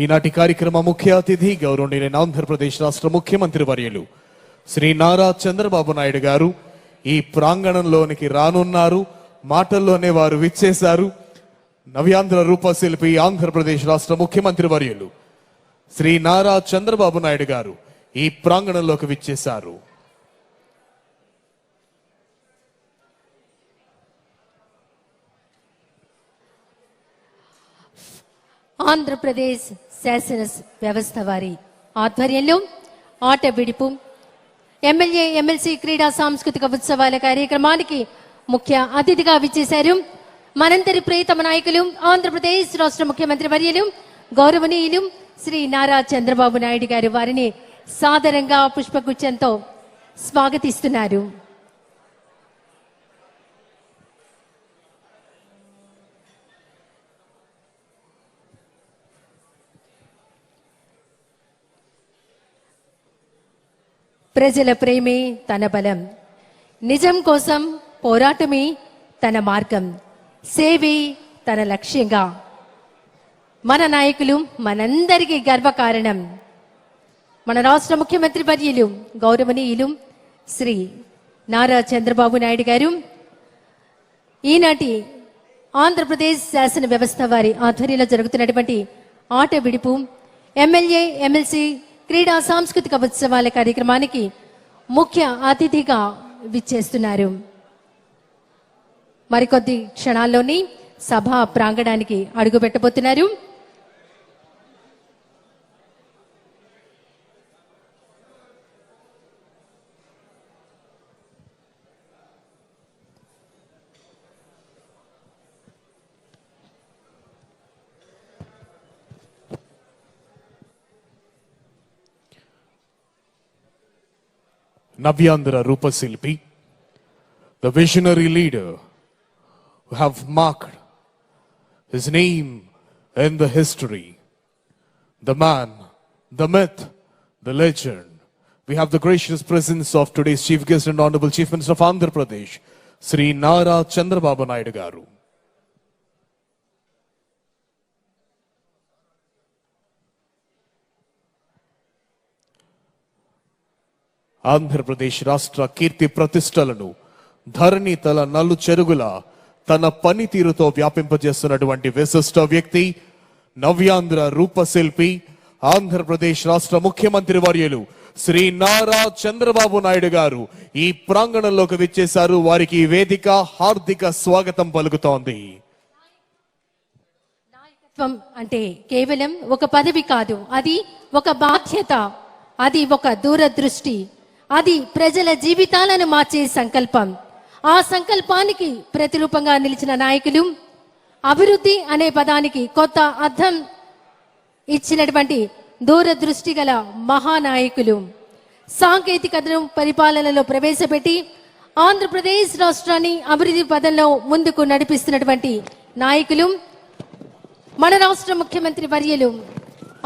ఈనాటి కార్యక్రమ ముఖ్య అతిథి గౌరవనీయులైన ఆంధ్రప్రదేశ్ రాష్ట్ర ముఖ్యమంత్రి వర్యులు శ్రీ నారా చంద్రబాబు నాయుడు గారు ఈ ప్రాంగణంలోనికి రానున్నారు. మాటల్లోనే వారు విచ్చేశారు. నవ్యాంధ్ర రూపశిల్పి ఆంధ్రప్రదేశ్ రాష్ట్ర ముఖ్యమంత్రి వర్యులు శ్రీ నారా చంద్రబాబు నాయుడు గారు ఈ ప్రాంగణంలోకి విచ్చేశారు. ఆంధ్రప్రదేశ్ శాసన వ్యవస్థ వారి ఆధ్వర్యంలో ఆట విడిపు ఎమ్మెల్యే ఎమ్మెల్సీ క్రీడా సాంస్కృతిక ఉత్సవాల కార్యక్రమానికి ముఖ్య అతిథిగా విచ్చేశారు. మనందరి ప్రియతమ నాయకులు ఆంధ్రప్రదేశ్ రాష్ట్ర ముఖ్యమంత్రి వర్యులు గౌరవనీయులు శ్రీ నారా చంద్రబాబు నాయుడు గారు వారిని సాదరంగా పుష్పగుచ్చంతో స్వాగతిస్తున్నారు. ప్రజల ప్రేమే తన బలం, నిజం కోసం పోరాటమే తన మార్గం, సేవే తన లక్ష్యంగా మన నాయకులు మనందరికీ గర్వకారణం. మన రాష్ట్ర ముఖ్యమంత్రి వర్యులు గౌరవనీయులు శ్రీ నారా చంద్రబాబు నాయుడు గారు ఈనాటి ఆంధ్రప్రదేశ్ శాసన వ్యవస్థ వారి ఆధ్వర్యంలో జరుగుతున్నటువంటి ఆట విడుపు ఎమ్మెల్యే ఎమ్మెల్సీ క్రీడా సాంస్కృతిక ఉత్సవాల కార్యక్రమానికి ముఖ్య అతిథిగా విచ్చేస్తున్నారు. మరికొద్ది క్షణాల్లోని సభా ప్రాంగణానికి అడుగుపెట్టబోతున్నారు. Navyandhara Rupashilpi, the visionary leader who have marked his name in the history, the man, the myth, the legend. We have the gracious presence of today's Chief Guest and Honorable Chief Minister of Andhra Pradesh, Sri Nara Chandrababu Naidu Garu. Andhra Pradesh రాష్ట్ర కీర్తి ప్రతిష్టలను ధరణి తల నలు చెరుగుల తన పనితీరుతో వ్యాపింపజేస్తున్నటువంటి విశిష్ట వ్యక్తి, నవ్యాంధ్ర రూపశిల్పి ఆంధ్రప్రదేశ్ రాష్ట్ర ముఖ్యమంత్రి వర్యులు శ్రీ నారా చంద్రబాబు నాయుడు గారు ఈ ప్రాంగణంలోకి విచ్చేశారు. వారికి వేదిక హార్దిక స్వాగతం పలుకుతోంది. నాయకత్వం అంటే కేవలం ఒక పదవి కాదు, అది ఒక బాధ్యత, అది ఒక దూరదృష్టి, అది ప్రజల జీవితాలను మార్చే సంకల్పం. ఆ సంకల్పానికి ప్రతిరూపంగా నిలిచిన నాయకులు, అభివృద్ధి అనే పదానికి కొత్త అర్థం ఇచ్చినటువంటి దూరదృష్టి గల మహానాయకులు, సాంకేతికతను పరిపాలనలో ప్రవేశపెట్టి ఆంధ్రప్రదేశ్ రాష్ట్రాన్ని అభివృద్ధి పదంలో ముందుకు నడిపిస్తున్నటువంటి నాయకులు, మన రాష్ట్ర ముఖ్యమంత్రి వర్యులు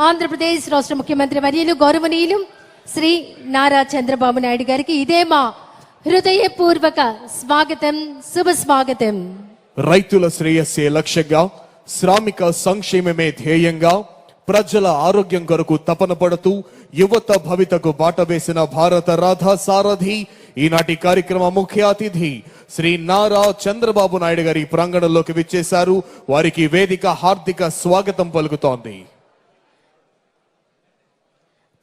ఆంధ్రప్రదేశ్ రాష్ట్ర ముఖ్యమంత్రి వర్యులు గౌరవనీయులు శ్రీ నారా చంద్రబాబు నాయుడు గారికి ఇదే మా హృదయపూర్వక స్వాగతం, శుభ స్వాగతం. రైతుల శ్రేయస్సే లక్ష్యంగా, శ్రామిక సంక్షేమమే ధ్యేయంగా, ప్రజల ఆరోగ్యం కొరకు తపన పడుతూ యువత భవితకు బాట వేసిన భారత రథ సారథి ఈనాటి కార్యక్రమ ముఖ్య అతిథి శ్రీ నారా చంద్రబాబు నాయుడు గారి ప్రాంగణంలోకి విచ్చేశారు. వారికి వేదిక హార్దిక స్వాగతం పలుకుతోంది.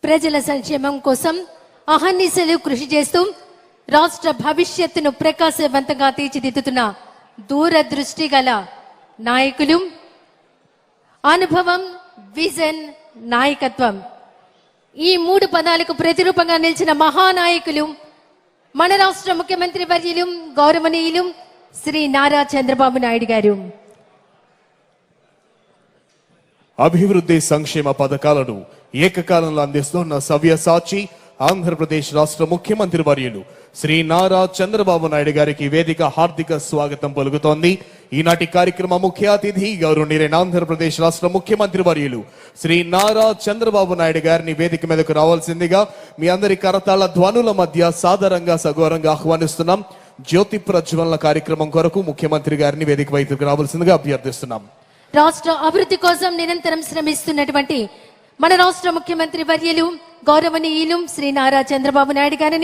ప్రజల సంక్షేమం కోసం అహర్నిశలు కృషి చేస్తూ రాష్ట్ర భవిష్యత్తును ప్రకాశవంతంగా తీర్చిదిద్దుతున్న దూరదృష్టి గల నాయకులు, అనుభవం, విజన్, నాయకత్వం, ఈ మూడు పదాలకు ప్రతిరూపంగా నిలిచిన మహానాయకులు మన రాష్ట్ర ముఖ్యమంత్రి వర్యులు గౌరవనీయులు శ్రీ నారా చంద్రబాబు నాయుడు గారు. అభివృద్ధి సంక్షేమ పథకాలను ఏకకాలంలో అందిస్తున్న సవ్యసాచి ఆంధ్రప్రదేశ్ రాష్ట్ర ముఖ్యమంత్రి వర్యులు శ్రీ నారా చంద్రబాబు నాయుడు గారికి వేదిక హార్దిక స్వాగతం పలుకుతోంది. ఈనాటి కార్యక్రమ ముఖ్య అతిథి గౌరవనీయులైన ఆంధ్రప్రదేశ్ రాష్ట్ర ముఖ్యమంత్రి వర్యులు శ్రీ నారా చంద్రబాబు నాయుడు గారిని వేదిక మీదకు రావాల్సిందిగా మీ అందరి కరతాళ ధ్వనుల మధ్య సాదరంగా సగౌరవంగా ఆహ్వానిస్తున్నాం. జ్యోతి ప్రజ్వలన కార్యక్రమం కొరకు ముఖ్యమంత్రి గారిని వేదిక వైపుకు రావాల్సిందిగా అభ్యర్థిస్తున్నాం. రాష్ట్ర అభివృద్ధి కోసం నిరంతరం శ్రమిస్తున్నటువంటి మన రాష్ట్ర ముఖ్యమంత్రి వర్యులు గౌరవనీయులు శ్రీ నారా చంద్రబాబు నాయుడు గారిని